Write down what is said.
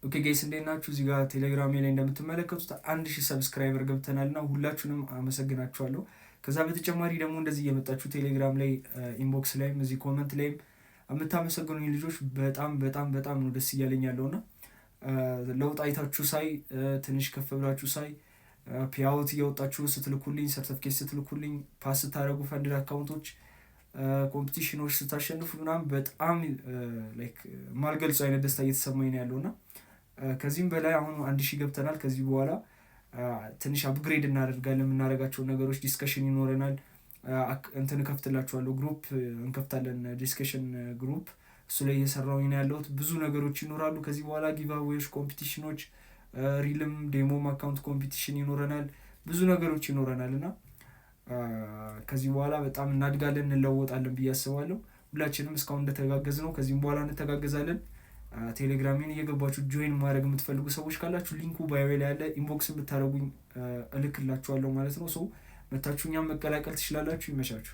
ኦኬ ጋይስ እንዴት ናችሁ? እዚህ ጋር ቴሌግራም ላይ እንደምትመለከቱት 1000 ሰብስክራይበር ገብተናልና ሁላችሁንም አመሰግናችኋለሁ። ከዛ በተጨማሪ ደግሞ እንደዚህ እየመጣችሁ ቴሌግራም ላይ ኢንቦክስ ላይም እዚህ ኮመንት ላይም የምታመሰግኑኝ ልጆች በጣም በጣም በጣም ነው ደስ እያለኝ ያለውና ለውጥ አይታችሁ ሳይ ትንሽ ከፍ ብላችሁ ሳይ ፒያውት እያወጣችሁ ስትልኩልኝ ሰርቲፊኬት ስትልኩልኝ ፓስ ስታደርጉ ፈንድ አካውንቶች ኮምፒቲሽኖች ስታሸንፉ ምናምን በጣም ላይክ ማልገልጸው አይነት ደስታ እየተሰማኝ ነው ያለውና ከዚህም በላይ አሁን 1000 ገብተናል። ከዚህ በኋላ ትንሽ አፕግሬድ እናደርጋለን። የምናደርጋቸውን ነገሮች ዲስከሽን ይኖረናል። እንትን እከፍትላችኋለሁ ግሩፕ እንከፍታለን፣ ዲስከሽን ግሩፕ እሱ ላይ እየሰራሁኝ ነው ያለሁት። ብዙ ነገሮች ይኖራሉ ከዚህ በኋላ ጊቫዌዎች፣ ኮምፒቲሽኖች፣ ሪልም ዴሞም አካውንት ኮምፒቲሽን ይኖረናል። ብዙ ነገሮች ይኖረናል እና ከዚህ በኋላ በጣም እናድጋለን እንለወጣለን ብዬ አስባለሁ። ሁላችንም እስካሁን እንደተጋገዝ ነው ከዚህም በኋላ እንተጋገዛለን። ቴሌግራሜን እየገባችሁ ጆይን ማድረግ የምትፈልጉ ሰዎች ካላችሁ ሊንኩ ባዮ ላይ ያለ ኢንቦክስ ብታደርጉኝ እልክላችኋለሁ ማለት ነው። ሰው መታችሁ እኛም መቀላቀል ትችላላችሁ። ይመቻችሁ።